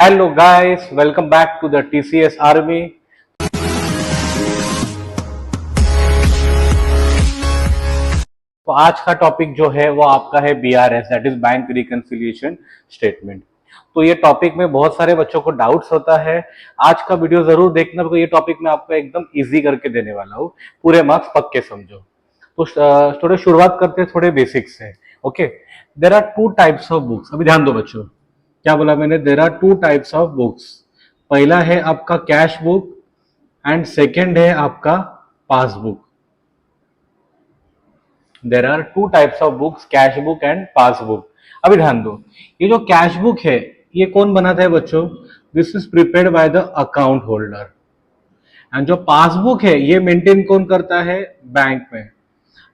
Hello guys, welcome back to the TCS Army. तो आज का टॉपिक जो है वो आपका है BRS, that is bank reconciliation statement. तो ये टॉपिक में बहुत सारे बच्चों को डाउट्स होता है। आज का वीडियो जरूर देखना, क्योंकि ये टॉपिक मैं आपको एकदम इजी करके देने वाला हूँ। पूरे मार्क्स पक्के समझो। तो थोड़े शुरुआत करते हैं थोड़े बेसिक्स से। Okay, there are two types of books. अभी ध्यान दो बच्चों, क्या बोला मैंने? There are two types of books. पहला है आपका कैश बुक एंड सेकेंड है आपका passbook. There are two types of books, cash book and passbook. अभी ध्यान दो, ये जो कैश बुक है ये कौन बनाता है बच्चों? This is prepared by the account holder. And जो पासबुक है ये मेंटेन कौन करता है? बैंक में।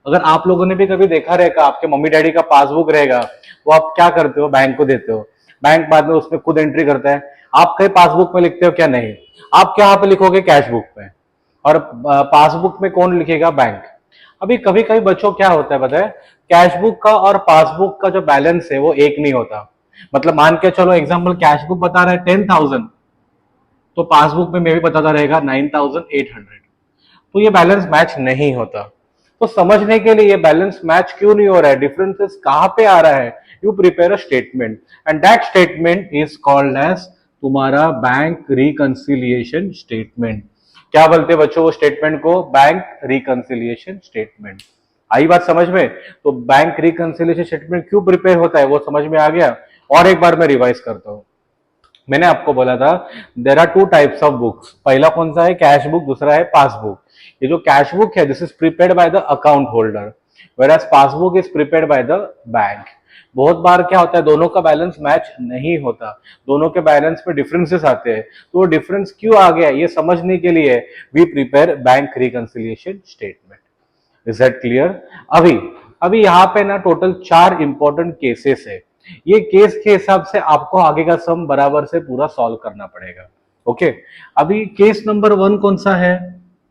अगर आप लोगों ने भी कभी देखा रहेगा, आपके मम्मी डैडी का पासबुक रहेगा, वो आप क्या करते हो? बैंक को देते हो। बैंक बाद में उसमें खुद एंट्री करता है। आप कहीं पासबुक में लिखते हो क्या? नहीं। आप क्या पे लिखोगे? कैश बुक में। और पासबुक में कौन लिखेगा? बैंक। अभी कभी कभी बच्चों क्या होता है पता है? कैश बुक का और पासबुक का जो बैलेंस है वो एक नहीं होता। मतलब मान के चलो, एग्जाम्पल कैश बुक बता रहा है 10,000, तो पासबुक में भी बताता रहेगा 9,800। तो ये बैलेंस मैच नहीं होता। तो समझने के लिए ये बैलेंस मैच क्यों नहीं हो रहा है, डिफरेंसेस कहां पे आ रहा है, you prepare a statement and that statement is called as तुम्हारा बैंक रिकंसिलिएशन स्टेटमेंट। क्या बोलते हैं बच्चों वो स्टेटमेंट को? Bank reconciliation statement. आई बात समझ में? तो बैंक रिकंसिलिएशन स्टेटमेंट क्यों प्रिपेयर होता है वो समझ में आ गया। और एक बार मैं रिवाइज करता हूं। मैंने आपको बोला था there are two types of books. पहला कौन सा है? कैश बुक, दूसरा है पासबुक। ये जो कैश बुक है this is prepared by the account holder, whereas passbook is prepared by the bank. बहुत बार क्या होता है, दोनों का बैलेंस मैच नहीं होता, दोनों के बैलेंस में डिफरेंसेस आते हैं। तो वो डिफरेंस क्यों आ गया ये समझने के लिए we prepare bank reconciliation statement. Is that clear? अभी अभी यहाँ पे ना टोटल 4 इंपॉर्टेंट केसेस है। ये केस के हिसाब से आपको आगे का सम बराबर से पूरा सॉल्व करना पड़ेगा। ओके, अभी केस नंबर 1 कौन सा है?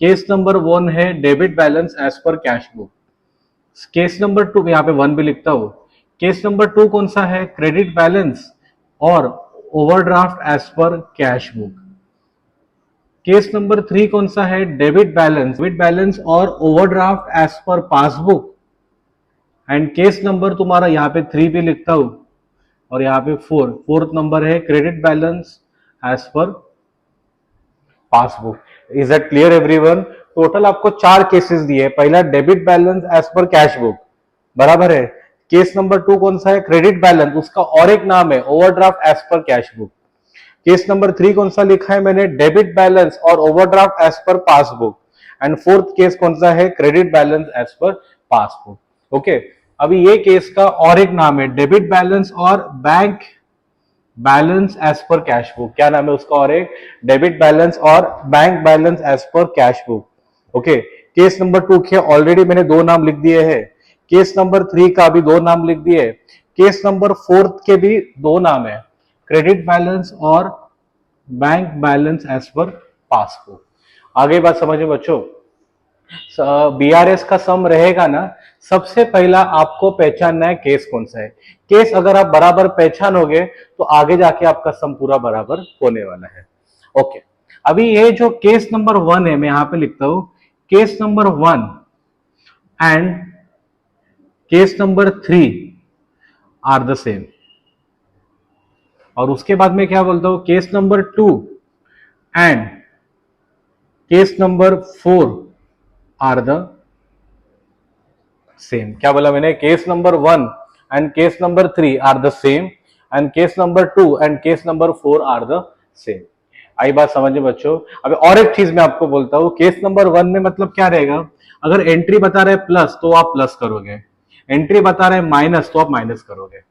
केस नंबर 1 है debit balance as per cash book. Case number 2, यहाँ पे 1 भी लिखता हूं। केस नंबर 2 कौन सा है? क्रेडिट बैलेंस और overdraft as per cash book. Case number 3 कौन सा है? डेबिट बैलेंस और overdraft as per passbook. And case number तुम्हारा यहाँ पे 3 भी लिखता हूं और यहाँ पे 4th नंबर है credit balance as per passbook. Is that clear everyone? Total आपको 4 केसेस दिए। पहला debit balance as per cash book, बराबर है। केस नंबर 2 कौन सा है? क्रेडिट बैलेंस, उसका और एक नाम है overdraft as per cash book. Case number 3 कौन सा लिखा है मैंने? डेबिट बैलेंस और overdraft as per passbook. And 4th case कौन सा है? Credit balance as per passbook. Okay, अभी ये केस का और एक नाम है डेबिट बैलेंस और bank balance as per cash book. क्या नाम है उसका? और एक डेबिट बैलेंस और bank balance as per cash book. Okay, case number 2 के ऑलरेडी मैंने 2 नाम लिख दिए हैं। केस नंबर 3 का भी 2 नाम लिख दिए। केस नंबर 4 के भी 2 नाम है, क्रेडिट बैलेंस और bank balance as per passbook. आगे बात समझिए बच्चों, बीआरएस का सम रहेगा ना, सबसे पहला आपको पहचानना है केस कौन सा है। केस अगर आप बराबर पहचानोगे तो आगे जाके आपका सम पूरा बराबर होने वाला है। ओके, अभी ये जो केस नंबर 1 है मैं यहां पे लिखता हूं, case number 1 and case number 3 are the same. और उसके बाद में क्या बोलता हूं? Case number 2 and case number 4 are the same. क्या बोला मैंने? Case number 1 and case number 3 are the same and case number 2 and case number 4 are the same. आई बात समझिए बच्चों। अभी और एक चीज मैं आपको बोलता हूं, केस नंबर 1 में मतलब क्या रहेगा? अगर एंट्री बता रहे प्लस तो आप प्लस करोगे, एंट्री बता रहे माइनस तो आप माइनस करोगे।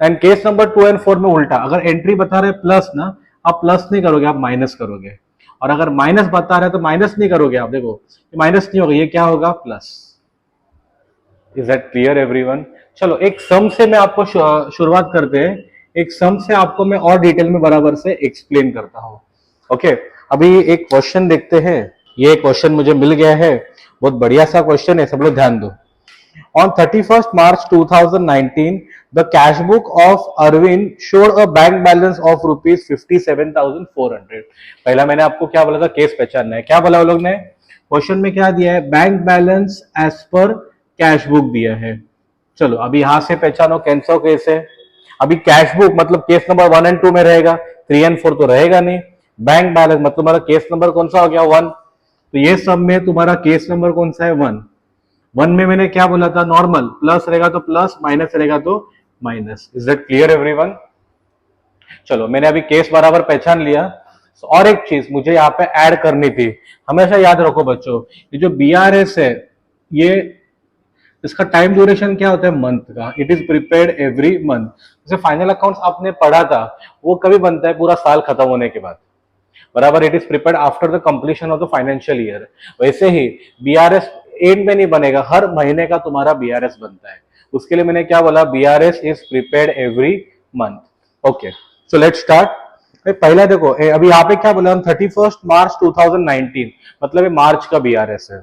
एंड केस नंबर 2 एंड 4 में उल्टा, अगर एंट्री बता रहे प्लस ना, आप प्लस नहीं करोगे, आप माइनस करोगे। और अगर माइनस बता रहे तो माइनस नहीं करोगे आप। देखो माइनस नहीं होगा, ये क्या होगा? Plus. Is that clear everyone? चलो एक सम से मैं आपको शुरुआत करते हैं। एक सम से आपको मैं और डिटेल में बराबर से एक्सप्लेन करता हूं। ओके, अभी एक क्वेश्चन देखते हैं। ये क्वेश्चन मुझे मिल गया है, बहुत बढ़िया सा क्वेश्चन है, सब लोग ध्यान दो। On 31st March 2019, the cash book of Arvind showed a bank balance of rupees 57,400. पहला मैंने आपको क्या बोला था, केस पहचानना है. क्या बोला वो लोग ने? क्वेश्चन में क्या दिया है? Bank balance as per cash book दिया है. चलो अभी यहां से पहचानो कौन सा केस है. अभी कैश बुक मतलब केस नंबर 1 एंड 2 में रहेगा, 3 एंड 4 तो रहेगा नहीं. बैंक बैलेंस मतलब तुम्हारा केस नंबर कौन सा हो गया? 1. तो ये सब में तुम्हारा केस नंबर कौन सा है? 1. 1 में मैंने क्या बोला था? नॉर्मल, प्लस रहेगा तो प्लस, माइनस रहेगा तो minus. Is that clear everyone? चलो मैंने अभी केस बराबर पहचान लिया. और एक चीज मुझे यहाँ पे ऐड करनी थी. हमेशा याद रखो बच्चों, ये जो बीआरएस है, ये इसका टाइम ड्यूरेशन क्या होता है? मंथ का. It is prepared every month. जैसे फाइनल अकाउंट्स आपने पढ़ा था, वो कभी बनता है? पूरा साल खत्म होने के बाद, बराबर. It is prepared after the completion of the financial year. वैसे ही बीआरएस एंड में नहीं बनेगा, हर महीने का तुम्हारा बीआरएस बनता है. उसके लिए मैंने क्या बोला? BRS is prepared every month. Okay, so let's start. पहला देखो, अभी यहाँ पे क्या बोला? 31st मार्च 2019 मतलब ये मार्च का बीआरएस है.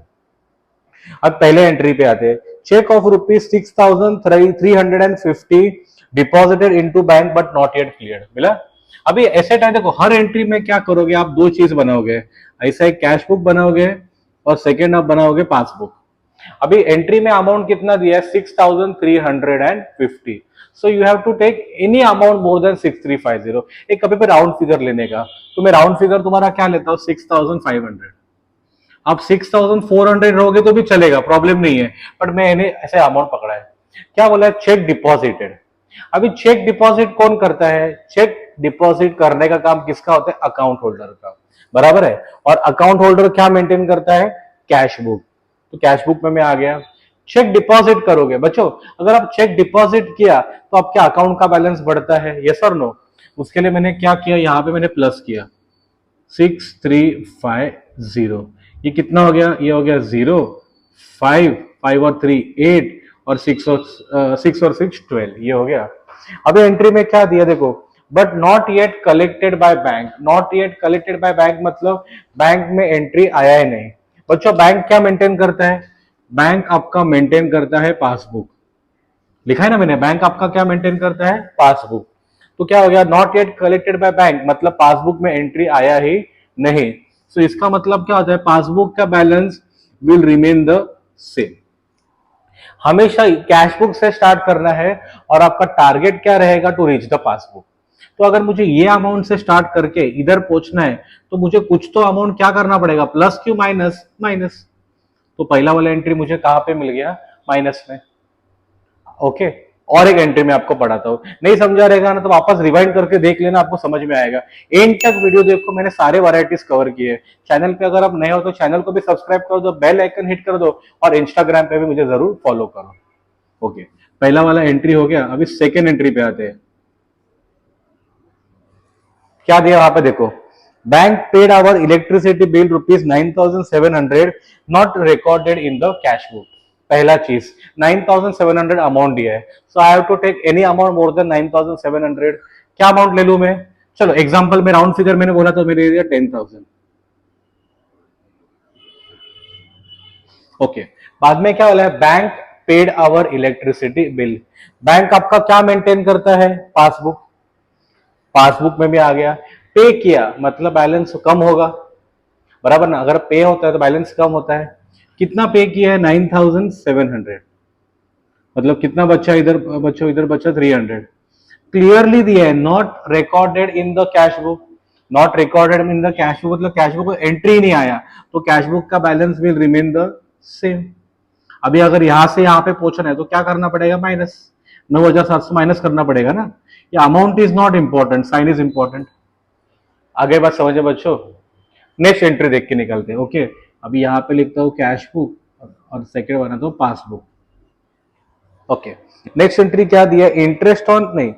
अब पहले एंट्री पे आते हैं. Cheque of rupees 6,350 deposited into bank but not yet cleared. मिला? अभी ऐसे टाइम देखो, हर एंट्री में क्या करोगे आप? दो चीज बनाओगे. ऐसा एक कैश बुक बनाओगे और सेकेंड आप बनाओगे पासबुक. अभी एंट्री में अमाउंट कितना दिया है? 6,350. So you have to take any amount more than 6,350. एक कभी पे राउंड फिगर लेने का, तो मैं राउंड फिगर तुम्हारा क्या लेता हूँ? 6,500. आप 6,400 रहोगे तो भी चलेगा, प्रॉब्लम नहीं है. बट मैंने ऐसे अमाउंट पकड़ा है. क्या बोला है? Check deposited. अभी चेक डिपॉजिट कौन करता है? चेक डिपॉजिट करने का काम किसका होता है? अकाउंट होल्डर का, बराबर है. और अकाउंट होल्डर क्या मेंटेन करता है? Cash book. तो कैश बुक में मैं आ गया. चेक डिपॉजिट करोगे बच्चों, अगर आप चेक डिपॉजिट किया तो आपके अकाउंट का बैलेंस बढ़ता है, यस और नो? उसके लिए मैंने क्या किया? यहां पे मैंने प्लस किया 6,350. ये कितना हो गया? ये हो गया 0, 5, 5 और 3 8 और 6 और 6 12. ये हो गया. अभी एंट्री में क्या दिया देखो? But not yet collected by bank. Not yet collected by bank मतलब बैंक में एंट्री आया ही नहीं. बच्चों बैंक क्या मेंटेन करता है? बैंक आपका मेंटेन करता है पासबुक. लिखा है ना मैंने, बैंक आपका क्या मेंटेन करता है? पासबुक. तो क्या हो गया? Not yet collected by bank मतलब पासबुक में एंट्री आया ही नहीं. सो इसका मतलब क्या होता है? पासबुक का balance will remain the same. हमेशा कैश बुक से स्टार्ट करना है और आपका टारगेट क्या रहेगा? To reach the passbook. तो अगर मुझे ये अमाउंट से स्टार्ट करके इधर पहुंचना है तो मुझे कुछ तो अमाउंट क्या करना पड़ेगा? प्लस क्यों माइनस? माइनस. तो पहला वाला एंट्री मुझे कहां पे मिल गया? माइनस में. ओके. और एक एंट्री में आपको पढ़ाता हूं. नहीं समझा रहेगा ना तो वापस रिवाइंड करके देख लेना, आपको समझ में आएगा. एंड तक वीडियो देखो, मैंने सारे वैरायटीज कवर किए. चैनल पे अगर आप नए हो तो चैनल को भी सब्सक्राइब कर दो, बेल आइकन हिट कर दो और इंस्टाग्राम पे भी मुझे जरूर फॉलो करो. ओके, पहला वाला एंट्री हो गया. अभी सेकेंड एंट्री पे आते हैं. क्या दिया वहां पे देखो? Bank paid our electricity bill rupees 9,700 not recorded in the cash book. पहला चीज 9,700 अमाउंट दिया है. So I have to take any amount more than 9,700. क्या अमाउंट ले लू मैं? चलो एग्जांपल में राउंड फिगर मैंने बोला तो मैंने दिया 10,000. ओके. बाद में क्या बोला है? Bank paid our electricity bill. Bank आपका क्या मेंटेन करता है? पासबुक. पासबुक में भी आ गया. पे किया मतलब बैलेंस कम होगा, बराबर ना. अगर पे होता है तो बैलेंस कम होता है. कितना पे किया है? 9,700. मतलब कितना बच्चा इधर, बच्चों इधर बच्चा 300. क्लियरली दिया है not recorded in the cash book. Not recorded in the cash book मतलब कैश बुक को एंट्री नहीं आया, तो कैश बुक का balance will remain the same. अभी अगर यहां से यहां पे पहुंचना है तो क्या करना पड़ेगा? माइनस 9,700 माइनस करना पड़ेगा ना. ये amount is not important, sign is important. आगे बात समझे बच्चों? नेक्स्ट एंट्री देख के निकलते हैं. ओके, अभी यहाँ पे लिखता हूँ कैश बुक और सेकेंड बनाता हूँ पासबुक. ओके, नेक्स्ट एंट्री क्या दिया? इंटरेस्ट ऑन, नहीं,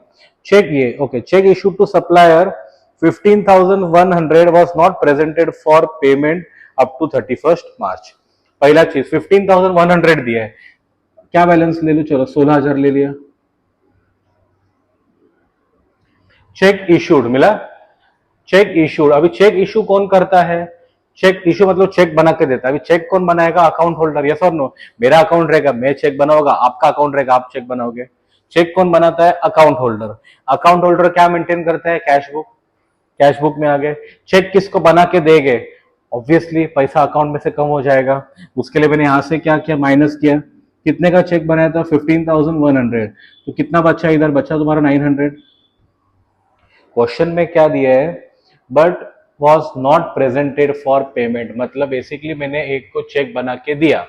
चेक. ये okay, cheque issue to supplier 15,100 was not presented for payment up to 31st March. पहला चीज 15,100 दिया है. क्या बैलेंस ले लो? चलो 16,000 ले लिया. चेक इशूड मिला. Check issued. अभी चेक इशू कौन करता है? चेक इशू मतलब चेक बना के देता है। अभी चेक कौन बनाएगा? अकाउंट होल्डर, यस और नो? मेरा अकाउंट रहेगा, मैं चेक बनाऊंगा, आपका अकाउंट रहेगा, आप चेक बनाओगे। चेक कौन बनाता है? Account holder. अकाउंट होल्डर क्या मेंटेन करता है? Cash book. कैश बुक में आ गए। चेक किसको बना के देंगे? ऑब्वियसली पैसा अकाउंट में से कम हो जाएगा, उसके लिए मैंने यहां से क्या किया? माइनस किया। कितने का चेक बनाया था? 15,100। तो कितना बचा? इधर बचा तुम्हारा 900। क्वेश्चन में क्या दिया है? But was not presented for payment, मतलब बेसिकली मैंने एक को चेक बना के दिया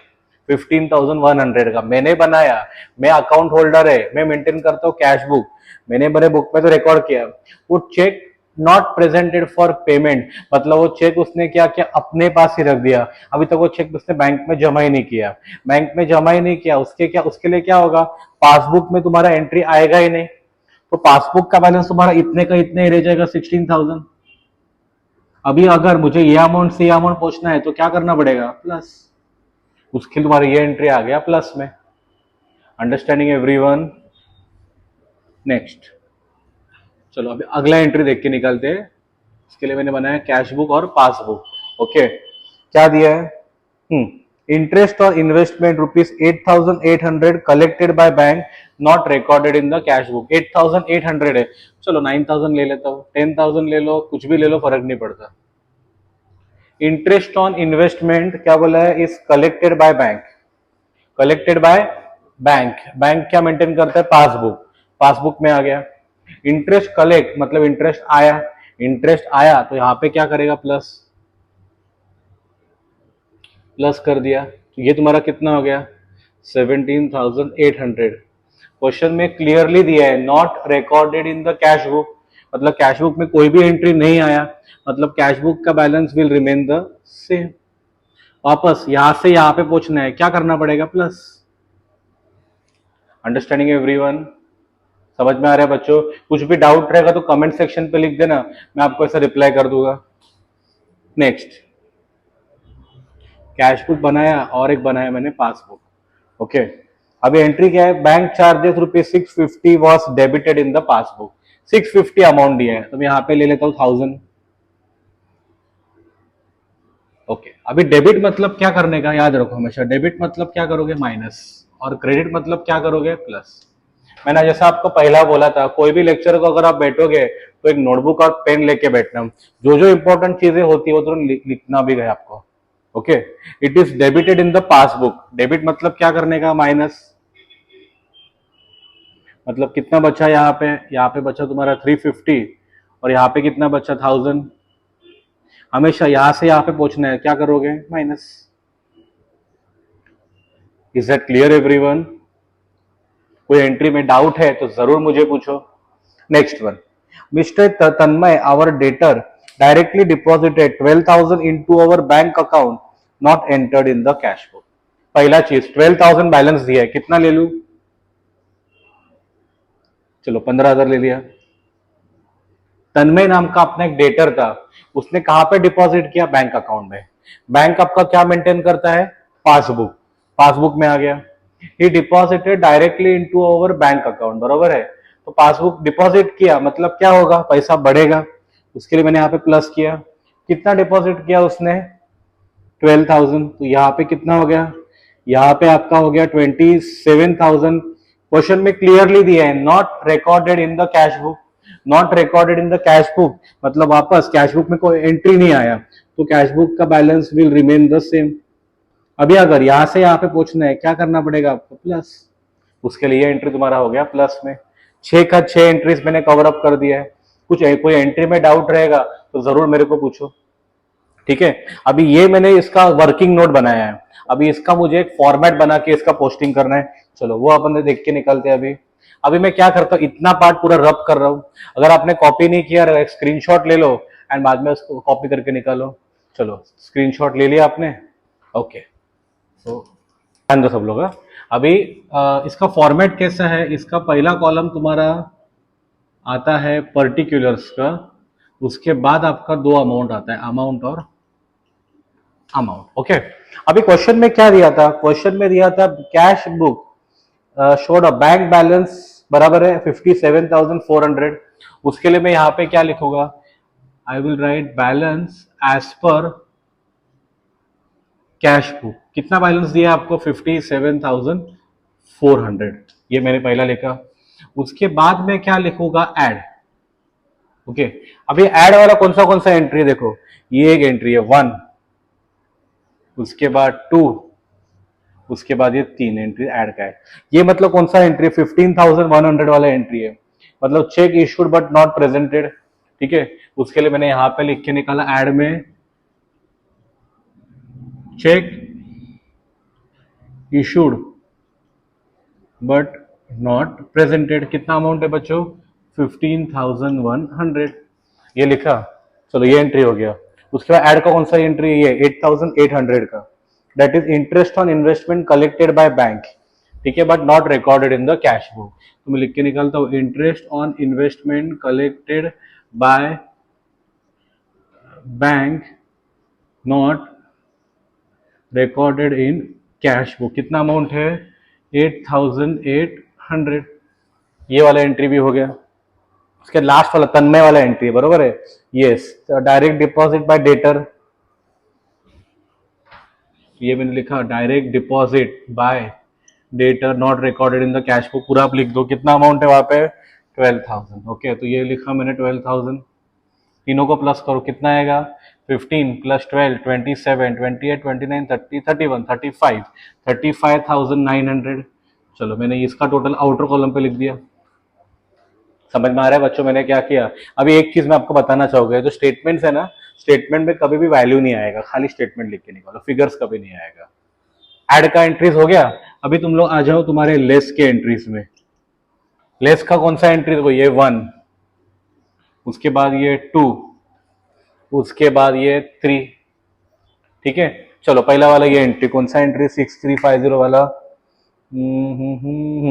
15,100 का, मैंने बनाया, मैं अकाउंट होल्डर है, मैं मेंटेन करता हूँ कैश बुक, मैंने मेरे बुक में तो रिकॉर्ड किया। वो cheque not presented for payment, मतलब वो चेक उसने क्या किया? अपने पास ही रख दिया। अभी तक वो चेक उसने बैंक में जमा ही नहीं किया। बैंक में जमा ही नहीं किया, उसके लिए क्या होगा? पासबुक में तुम्हारा एंट्री आएगा ही नहीं। तो पासबुक का बैलेंस तुम्हारा इतने का इतने ही रह जाएगा, 16,000। अभी अगर मुझे ये अमाउंट से ये अमाउंट पूछना है तो क्या करना पड़ेगा? प्लस। उसके लिए तुम्हारा ये एंट्री आ गया प्लस में। Understanding everyone? नेक्स्ट चलो अभी अगला एंट्री देख के निकलते हैं। इसके लिए मैंने बनाया कैश बुक और पासबुक। ओके, क्या दिया है? इंटरेस्ट और investment ₹8,800 collected by bank, not recorded in the cash book. 8,800 है, चलो 9,000 ले लेता हूँ, 10,000 ले लो, कुछ भी ले लो, फर्क नहीं पड़ता। इंटरेस्ट ऑन इन्वेस्टमेंट क्या बोला है? Is collected by bank. Collected by bank, bank क्या मेंटेन करता है? पासबुक। पासबुक में आ गया। इंटरेस्ट कलेक्ट मतलब इंटरेस्ट आया, इंटरेस्ट आया तो यहां पे क्या करेगा? प्लस। प्लस कर दिया तो ये तुम्हारा कितना हो गया? 17,800। क्वेश्चन में क्लियरली दिया है not recorded in the cash book, मतलब कैश बुक में कोई भी एंट्री नहीं आया, मतलब कैश बुक का balance will remain the same. वापस यहां से यहां पे पूछना है, क्या करना पड़ेगा? प्लस। Understanding everyone? समझ में आ रहा है बच्चों? कुछ भी डाउट रहेगा तो कमेंट सेक्शन पे लिख देना, मैं आपको ऐसा रिप्लाई कर दूंगा। नेक्स्ट, कैश बुक बनाया और एक बनाया मैंने पासबुक। ओके, अभी एंट्री क्या है? Bank charges ₹650 was debited in the passbook. 650 amount दिया है तो मैं यहाँ पे ले लेता हूँ 1000। ओके, अभी डेबिट मतलब क्या करने का? याद रखो हमेशा, डेबिट मतलब क्या करोगे? माइनस, और क्रेडिट मतलब क्या करोगे? प्लस। मैंने जैसा आपको पहला बोला था, कोई भी लेक्चर को अगर आप बैठोगे तो एक नोटबुक और पेन लेके बैठना, जो जो इंपॉर्टेंट चीजें होती है वो तो लिखना भी है आपको। Okay, it is debited in the passbook. Debit मतलब क्या करने का? माइनस। मतलब कितना बचा यहाँ पे? यहाँ पे बचा तुम्हारा 350, और यहाँ पे कितना बचा? 1000। हमेशा यहाँ से यहाँ पे पहुंचना है, क्या करोगे? Minus. Is that clear everyone? कोई एंट्री में डाउट है तो जरूर मुझे पूछो। Next one, mister Tanmay our debtor directly deposited 12,000 into our bank account, not entered in the cash book. पहला चीज 12,000 बैलेंस दिया है, कितना ले लू? चलो 15,000 ले लिया। तन्मय नाम का अपना एक डेटर था, उसने कहां पे डिपॉजिट किया? बैंक अकाउंट में। बैंक आपका क्या मेंटेन करता है? पासबुक। पासबुक में आ गया। ही deposited directly into our bank account, बरोबर है? तो पासबुक डिपॉजिट किया मतलब क्या होगा? पैसा बढ़ेगा, उसके लिए मैंने यहाँ पे प्लस किया। कितना डिपॉजिट किया उसने? 12,000। तो यहाँ पे कितना हो गया? यहाँ पे आपका हो गया 27,000। क्वेश्चन में क्लियरली दिया है not recorded in the cash book. Not recorded in the cash book मतलब वापस कैश बुक में कोई एंट्री नहीं आया, तो कैश बुक का balance will remain the same. अभी अगर यहां से यहाँ पे पूछना है, क्या करना पड़ेगा आपको? प्लस। उसके लिए एंट्री तुम्हारा हो गया प्लस में। 6 का 6 एंट्रीज मैंने कवर अप कर दिया है। कुछ कोई एंट्री में डाउट रहेगा तो जरूर मेरे को पूछो, ठीक है? अभी ये मैंने इसका वर्किंग नोट बनाया है, अभी इसका मुझे एक फॉर्मेट बना के इसका पोस्टिंग करना है। चलो वो अपन देख के निकलते हैं। अभी अभी मैं क्या करता हूँ, इतना पार्ट पूरा रब कर रहा हूँ। अगर आपने कॉपी नहीं किया, एक स्क्रीनशॉट ले लो एंड बाद में उसको कॉपी करके निकालो। चलो स्क्रीनशॉट ले लिया आपने? ओके, तो ध्यान दो सब लोग। अभी इसका फॉर्मेट कैसा है? इसका पहला कॉलम तुम्हारा आता है पर्टिकुलर्स का, उसके बाद आपका दो अमाउंट आता है, अमाउंट और अमाउंट। ओके, अभी क्वेश्चन में क्या दिया था? क्वेश्चन में दिया था cash book showed a bank balance बराबर है 57,400। उसके लिए मैं यहाँ पे क्या लिखूंगा? I will write balance as per cash book कितना बैलेंस दिया आपको 57,400, ये मैंने पहला लिखा। उसके बाद में क्या लिखूंगा, ऐड। ओके, अभी ऐड वाला कौन सा एंट्री है, देखो ये एक एंट्री है 1, उसके बाद 2, उसके बाद ये 3 एंट्री ऐड का है। ये मतलब कौन सा एंट्री, 15,100 वाला एंट्री है, मतलब check issued but not presented. ठीक है, उसके लिए मैंने यहां पे लिख के निकाला ऐड में check issued but not presented. कितना अमाउंट है बच्चों, 15,100, ये लिखा। चलो ये एंट्री हो गया। उसके बाद ऐड का कौन सा एंट्री है, ये 8,800 का, that is interest on investment collected by bank. ठीक है, but not recorded in the cash book. तो मैं लिख के निकालता हूं, interest on investment collected by bank not recorded in cash book. कितना अमाउंट है, 8,800, ये वाला एंट्री भी हो गया। उसके लास्ट वाला तन्मय वाला एंट्री है, बरोबर है, yes, direct deposit bye debtor, ये मैंने लिखा direct deposit bye debtor not recorded in the cash book, पूरा आप लिख दो। कितना अमाउंट है वहां पे, 12,000। ओके, तो ये लिखा मैंने 12,000। तीनों को प्लस करो, कितना आएगा, 15 प्लस 12 27 28 29 30 31 35 35,900। चलो मैंने इसका टोटल आउटर कॉलम पे लिख दिया। समझ में आ रहा है बच्चों मैंने क्या किया। अभी एक चीज मैं आपको बताना चाहूंगा, जो स्टेटमेंट्स है ना, स्टेटमेंट में कभी भी वैल्यू नहीं आएगा, खाली स्टेटमेंट लिख के निकालो, फिगर्स कभी नहीं आएगा। ऐड का एंट्रीज हो गया। अभी तुम लोग आ जाओ तुम्हारे लेस के एंट्रीज में। लेस का कौन सा एंट्री, देखो ये 1, उसके बाद ये 2, उसके बाद ये 3। ठीक है, चलो पहला वाला ये एंट्री कौन सा एंट्री, 6350 वाला।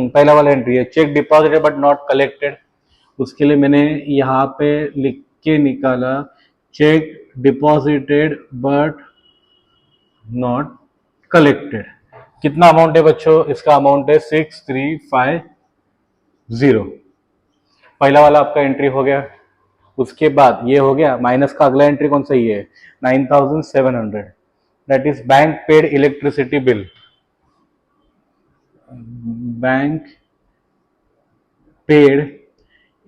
पहला वाला एंट्री है check deposited but not collected. उसके लिए मैंने यहाँ पे लिख के निकाला check deposited but not collected. कितना अमाउंट है बच्चों, इसका अमाउंट है 6350। पहला वाला आपका एंट्री हो गया। उसके बाद ये हो गया, माइनस का अगला एंट्री कौन सा, ये है 9,700, that is bank paid electricity bill, bank paid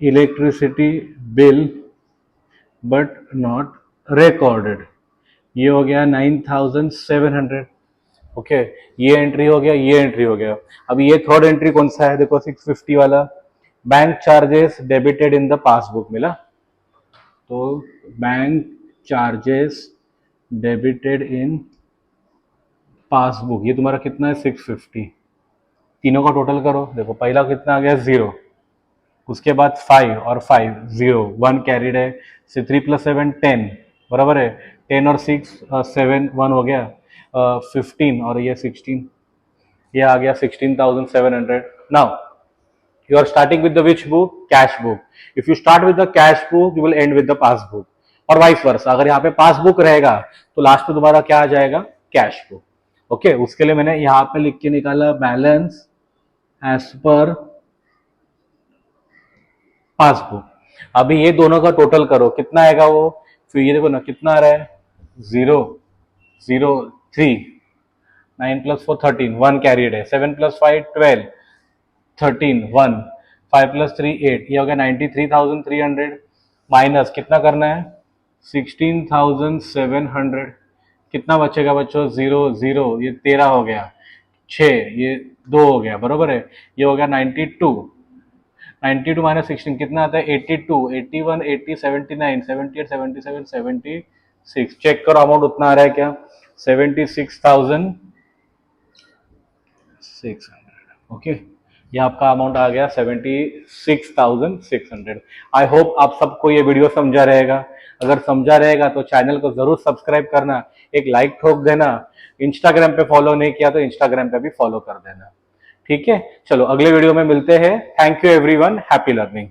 electricity bill but not recorded, ये हो गया 9,700। ओके, ये एंट्री हो गया, ये एंट्री हो गया। अब ये थर्ड एंट्री कौन सा है, देखो 650 वाला, bank charges debited in the passbook मिला, तो bank charges debited in passbook, ये तुम्हारा कितना है 650। तीनों का टोटल करो, देखो पहला कितना आ गया 0, उसके बाद 5 और 5 0 1 कैरिड है, 3 + 7 10, बराबर है, 10 और 6 7 1 हो गया, 15 और ये 16, ये आ गया 16,700। Now you are starting with the which book, cash book. If you start with the cash book you will end with the passbook, और वाइस वर्सा। अगर यहाँ पे पासबुक रहेगा तो लास्ट में तुम्हारा क्या आ जाएगा, कैश बुक। ओके, उसके लिए मैंने यहाँ पे लिख के निकाला बैलेंस एज पर पासबुक। अभी ये दोनों का टोटल करो, कितना आएगा वो, फिर ये देखो ना कितना आ रहा है, 0 0 3, 9 + 4 13, 1 कैरिड है, 7 + 5 12, 13 1, 5 + 3 8, ये हो गया 93,300, माइनस कितना करना है 16,700। कितना बचेगा बच्चों, 0 0, ये 13 हो गया, 6 ये 2 हो गया, बरोबर है, ये हो गया 92। 92 - 16 कितना आता है, 82 81 80 79 78 77 76। चेक करो अमाउंट उतना आ रहा है क्या, 76,600। ओके, ये आपका अमाउंट आ गया 76,600। आई होप आप सबको ये वीडियो समझा रहेगा। अगर समझा रहेगा तो चैनल को जरूर सब्सक्राइब करना, एक लाइक ठोक देना, इंस्टाग्राम पे फॉलो नहीं किया तो इंस्टाग्राम पे भी फॉलो कर देना। ठीक है, चलो अगले वीडियो में मिलते हैं। Thank you everyone, happy learning.